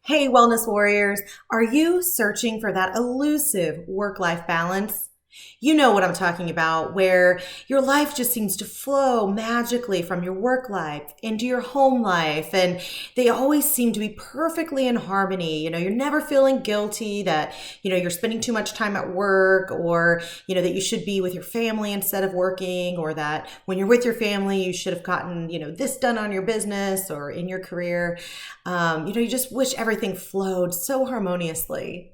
Hey, Wellness Warriors, are you searching for that elusive work-life balance? You know what I'm talking about, where your life just seems to flow magically from your work life into your home life, and they always seem to be perfectly in harmony. You're never feeling guilty that, you're spending too much time at work, or, that you should be with your family instead of working, or that when you're with your family, you should have gotten, this done on your business or in your career. You just wish everything flowed so harmoniously.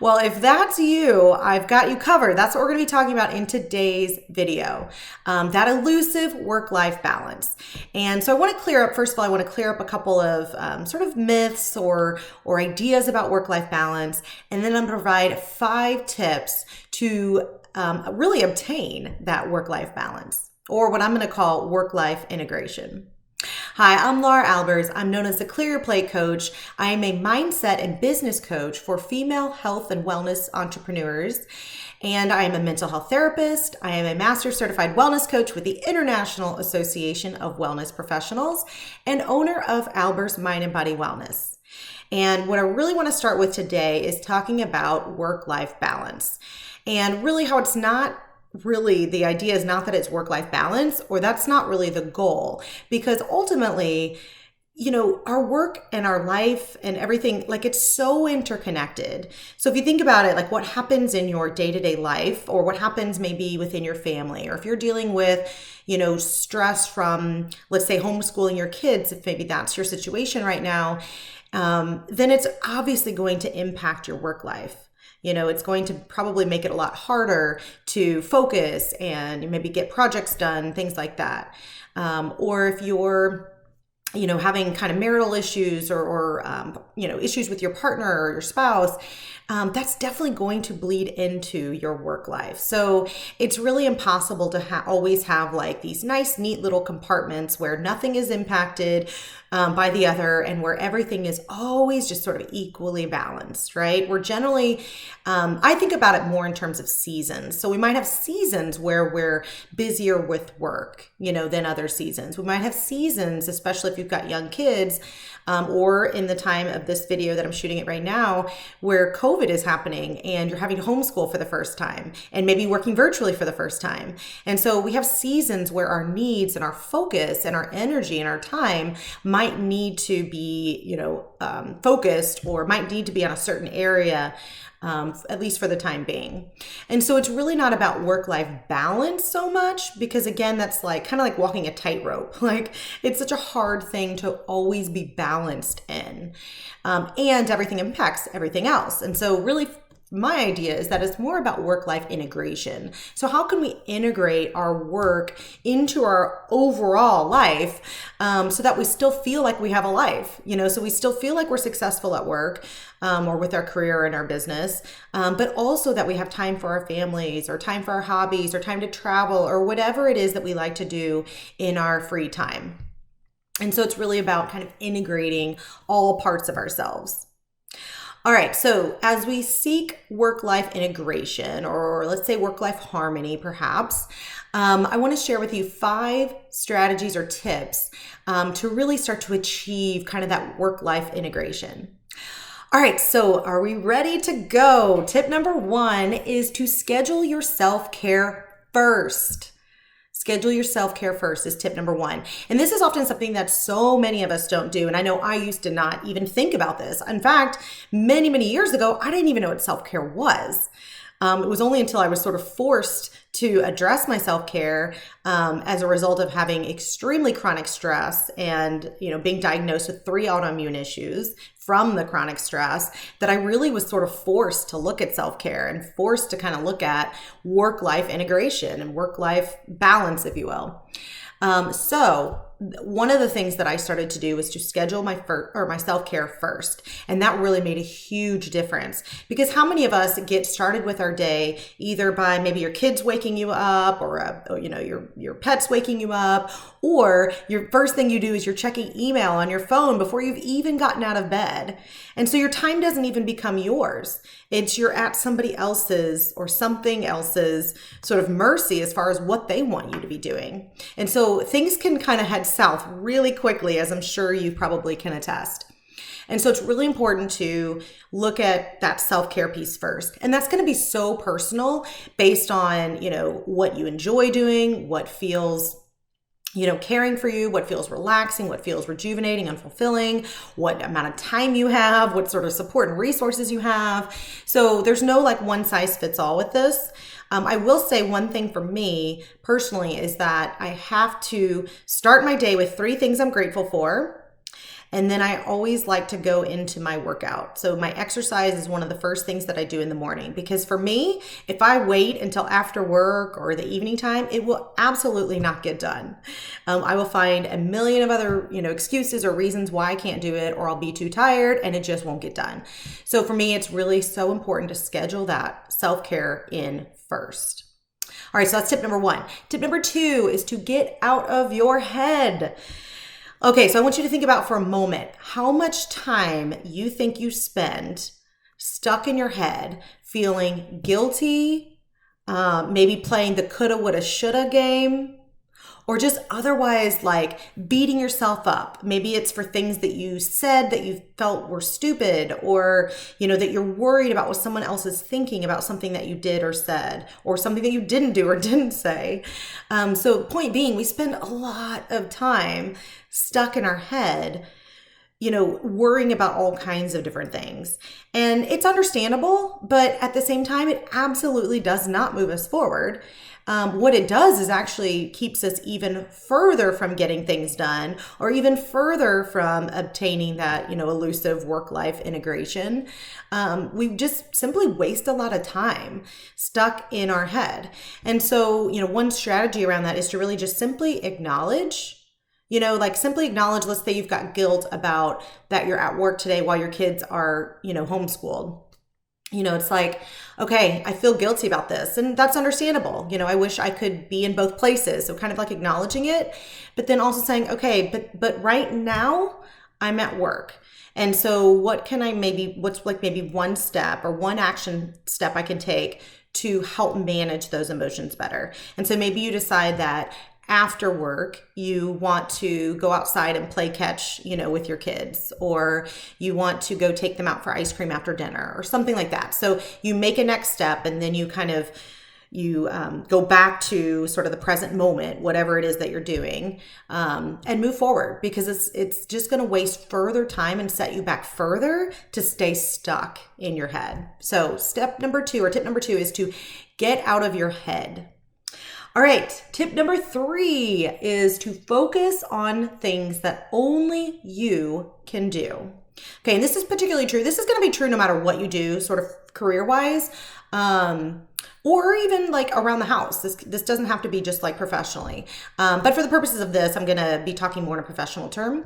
Well, if that's you, I've got you covered. That's what we're going to be talking about in today's video, that elusive work-life balance. And so I want to clear up, first of all, I want to clear up a couple of sort of myths or ideas about work-life balance. And then I'm going to provide 5 tips to really obtain that work-life balance, or what I'm going to call work-life integration. Hi, I'm Laura Albers. I'm known as the Clear Your Plate Coach. I am a mindset and business coach for female health and wellness entrepreneurs. And I am a mental health therapist. I am a master certified wellness coach with the International Association of Wellness Professionals and owner of Albers Mind and Body Wellness. And what I really want to start with today is talking about work-life balance, and really how it's not really, the idea is not that it's work-life balance, or that's not really the goal, because ultimately, our work and our life and everything, like, it's so interconnected. So if you think about it, like what happens in your day-to-day life, or what happens maybe within your family, or if you're dealing with, stress from, let's say, homeschooling your kids, if maybe that's your situation right now, then it's obviously going to impact your work life. It's going to probably make it a lot harder to focus and maybe get projects done, things like that. Or if you're, having kind of marital issues or issues with your partner or your spouse, that's definitely going to bleed into your work life. So it's really impossible to always have like these nice, neat little compartments where nothing is impacted by the other, and where everything is always just sort of equally balanced, right? We're generally, I think about it more in terms of seasons. So we might have seasons where we're busier with work, than other seasons. We might have seasons, especially if you've got young kids, or in the time of this video that I'm shooting it right now, where COVID is happening and you're having to homeschool for the first time and maybe working virtually for the first time. And so we have seasons where our needs and our focus and our energy and our time might need to be, focused, or might need to be on a certain area, at least for the time being. And so it's really not about work-life balance so much, because again, that's like kind of like walking a tightrope. Like, it's such a hard thing to always be balanced in, and everything impacts everything else. And so really, my idea is that it's more about work-life integration. So how can we integrate our work into our overall life, so that we still feel like we have a life, so we still feel like we're successful at work, or with our career and our business, but also that we have time for our families, or time for our hobbies, or time to travel, or whatever it is that we like to do in our free time. And so it's really about kind of integrating all parts of ourselves. All right, so as we seek work-life integration, or let's say work-life harmony, perhaps, I want to share with you 5 strategies or tips to really start to achieve kind of that work-life integration. All right, so are we ready to go? Tip number 1 is to schedule your self-care first. Schedule your self-care first is tip number 1. And this is often something that so many of us don't do. And I know I used to not even think about this. In fact, many, many years ago, I didn't even know what self-care was. It was only until I was sort of forced to address my self-care as a result of having extremely chronic stress and, being diagnosed with 3 autoimmune issues from the chronic stress, that I really was sort of forced to look at self-care and forced to kind of look at work-life integration and work-life balance, if you will. So one of the things that I started to do was to schedule my self-care first. And that really made a huge difference, because how many of us get started with our day either by maybe your kids waking you up, or your pets waking you up, or your first thing you do is you're checking email on your phone before you've even gotten out of bed. And so your time doesn't even become yours. You're at somebody else's or something else's sort of mercy as far as what they want you to be doing. And so things can kind of head south really quickly, as I'm sure you probably can attest. And so it's really important to look at that self-care piece first. And that's going to be so personal based on, what you enjoy doing, what feels caring for you, what feels relaxing, what feels rejuvenating and fulfilling, what amount of time you have, what sort of support and resources you have. So there's no like one size fits all with this. I will say one thing for me personally is that I have to start my day with 3 things I'm grateful for. And then I always like to go into my workout. So my exercise is one of the first things that I do in the morning, because for me, if I wait until after work or the evening time, it will absolutely not get done. I will find a million of other, excuses or reasons why I can't do it, or I'll be too tired and it just won't get done. So for me, it's really so important to schedule that self-care in first. All right, so that's tip number 1. Tip number 2 is to get out of your head. Okay, so I want you to think about for a moment how much time you think you spend stuck in your head feeling guilty, maybe playing the coulda, woulda, shoulda game, or just otherwise like beating yourself up. Maybe it's for things that you said that you felt were stupid, or, that you're worried about what someone else is thinking about something that you did or said, or something that you didn't do or didn't say. So point being, we spend a lot of time stuck in our head, worrying about all kinds of different things. And it's understandable, but at the same time, it absolutely does not move us forward. What it does is actually keeps us even further from getting things done, or even further from obtaining that, elusive work-life integration. We just simply waste a lot of time stuck in our head. And so, one strategy around that is to really just simply acknowledge, simply acknowledge, let's say you've got guilt about that you're at work today while your kids are, homeschooled. It's like, okay, I feel guilty about this, and that's understandable. I wish I could be in both places. So kind of like acknowledging it, but then also saying, okay, but right now I'm at work. And so what's maybe one step or one action step I can take to help manage those emotions better. And so maybe you decide that after work, you want to go outside and play catch, with your kids, or you want to go take them out for ice cream after dinner or something like that. So you make a next step, and then you go back to sort of the present moment, whatever it is that you're doing, and move forward, because it's just going to waste further time and set you back further to stay stuck in your head. So tip number 2 is to get out of your head. All right, tip number 3 is to focus on things that only you can do. Okay, and this is particularly true. This is going to be true no matter what you do, sort of career-wise, or even like around the house. This doesn't have to be just like professionally. But for the purposes of this, I'm going to be talking more in a professional term.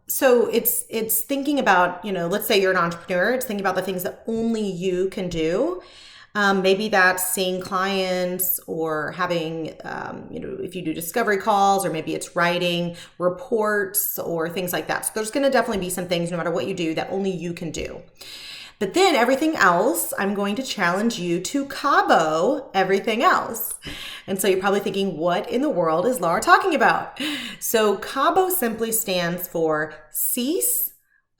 So it's thinking about, let's say you're an entrepreneur. It's thinking about the things that only you can do. Maybe that's seeing clients, or having, if you do discovery calls, or maybe it's writing reports or things like that. So there's going to definitely be some things, no matter what you do, that only you can do. But then everything else, I'm going to challenge you to Cabo everything else. And so you're probably thinking, what in the world is Laura talking about? So Cabo simply stands for cease,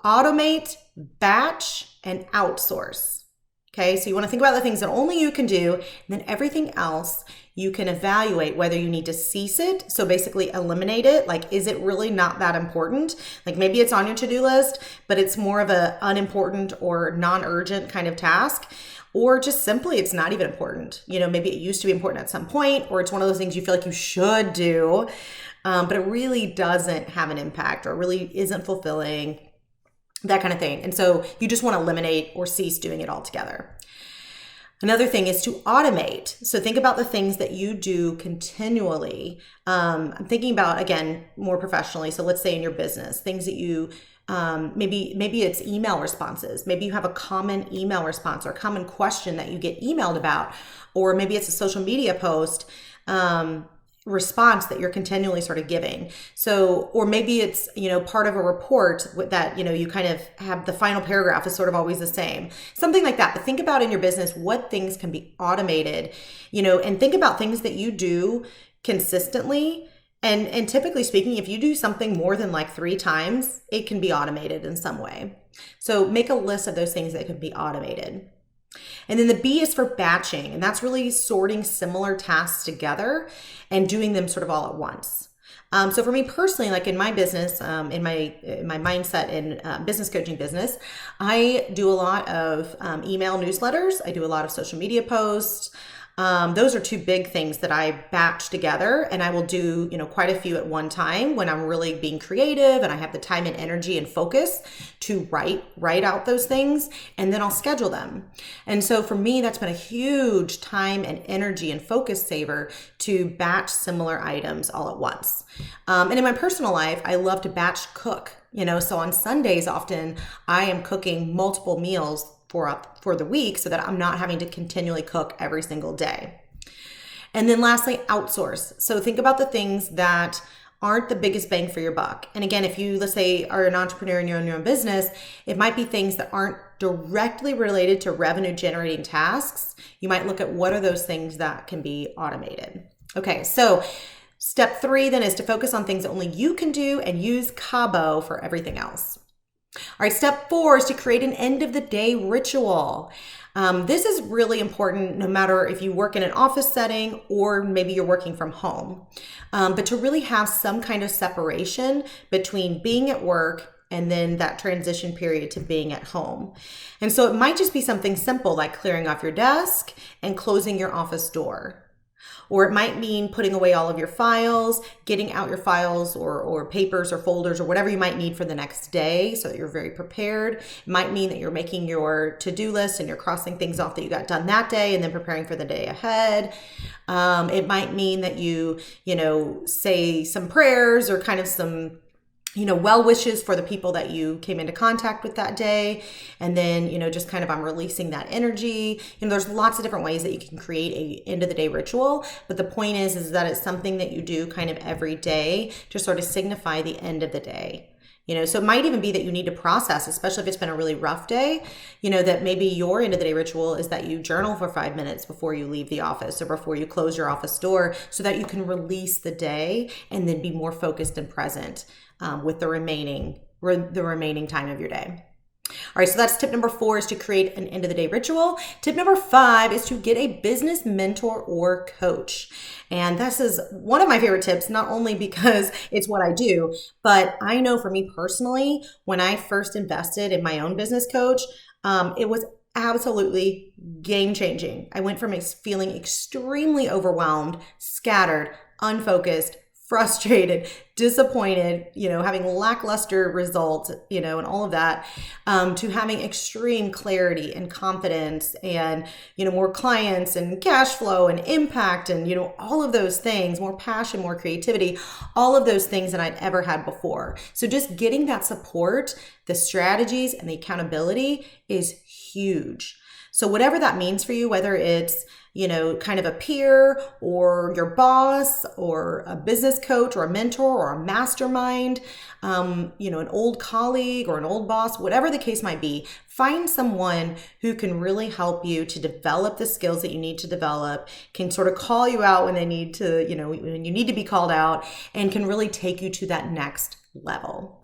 automate, batch, and outsource. Okay, so you want to think about the things that only you can do, and then everything else you can evaluate whether you need to cease it. So basically eliminate it. Like, is it really not that important? Like maybe it's on your to-do list, but it's more of a unimportant or non-urgent kind of task, or just simply it's not even important. Maybe it used to be important at some point, or it's one of those things you feel like you should do, but it really doesn't have an impact, or really isn't fulfilling. That kind of thing. And so you just want to eliminate or cease doing it altogether. Another thing is to automate. So think about the things that you do continually. I'm thinking about, again, more professionally. So let's say in your business, things that you, maybe it's email responses. Maybe you have a common email response or a common question that you get emailed about, or maybe it's a social media post, response that you're continually sort of giving. So, or maybe it's, part of a report that, you kind of have the final paragraph is sort of always the same, something like that. But think about in your business, what things can be automated, and think about things that you do consistently And typically speaking, if you do something more than like 3 times, it can be automated in some way. So make a list of those things that can be automated. And then the B is for batching, and that's really sorting similar tasks together and doing them sort of all at once. So for me personally, like in my business, in my mindset and business coaching business, I do a lot of email newsletters. I do a lot of social media posts. Those are 2 big things that I batch together, and I will do, quite a few at one time when I'm really being creative and I have the time and energy and focus to write out those things, and then I'll schedule them. And so for me, that's been a huge time and energy and focus saver to batch similar items all at once. And in my personal life, I love to batch cook, so on Sundays, often I am cooking multiple meals for the week so that I'm not having to continually cook every single day. And then lastly, outsource. So think about the things that aren't the biggest bang for your buck. And again, if you, let's say, are an entrepreneur and you're in your own business, it might be things that aren't directly related to revenue generating tasks. You might look at what are those things that can be automated. Okay, so step 3 then is to focus on things that only you can do and use Cabo for everything else. All right, step 4 is to create an end of the day ritual. This is really important no matter if you work in an office setting or maybe you're working from home. But to really have some kind of separation between being at work and then that transition period to being at home. And so it might just be something simple like clearing off your desk and closing your office door. Or it might mean putting away all of your files, getting out your files or papers or folders or whatever you might need for the next day so that you're very prepared. It might mean that you're making your to-do list and you're crossing things off that you got done that day and then preparing for the day ahead. It might mean that you say some prayers or kind of some well wishes for the people that you came into contact with that day. And then, just kind of I'm releasing that energy. There's lots of different ways that you can create a end of the day ritual. But the point is that it's something that you do kind of every day to sort of signify the end of the day. So it might even be that you need to process, especially if it's been a really rough day, that maybe your end of the day ritual is that you journal for 5 minutes before you leave the office or before you close your office door so that you can release the day and then be more focused and present with the remaining time of your day. All right, so that's tip number 4 is to create an end of the day ritual. Tip number 5 is to get a business mentor or coach. And this is one of my favorite tips, not only because it's what I do, but I know for me personally, when I first invested in my own business coach, it was absolutely game changing. I went from feeling extremely overwhelmed, scattered, unfocused, frustrated, disappointed, having lackluster results, and all of that, to having extreme clarity and confidence and, more clients and cash flow and impact and, all of those things, more passion, more creativity, all of those things that I'd ever had before. So just getting that support, the strategies and the accountability is huge. So whatever that means for you, whether it's kind of a peer or your boss or a business coach or a mentor or a mastermind, an old colleague or an old boss, whatever the case might be, find someone who can really help you to develop the skills that you need to develop, can sort of call you out when they need to, when you need to be called out, and can really take you to that next level.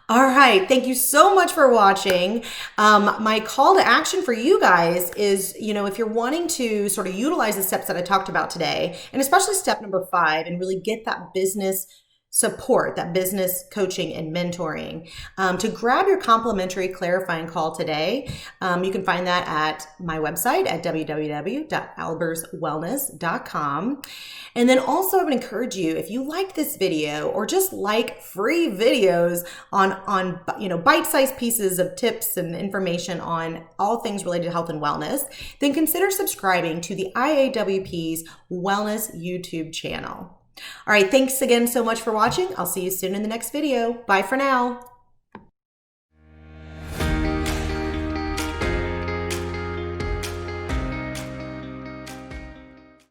All right. Thank you so much for watching. My call to action for you guys is, if you're wanting to sort of utilize the steps that I talked about today, and especially step number 5, and really get that business support, that business coaching and mentoring, to grab your complimentary clarifying call today. You can find that at my website at www.alberswellness.com. And then also I would encourage you, if you like this video or just like free videos on bite-sized pieces of tips and information on all things related to health and wellness, then consider subscribing to the IAWP's Wellness YouTube channel. All right, thanks again so much for watching. I'll see you soon in the next video. Bye for now.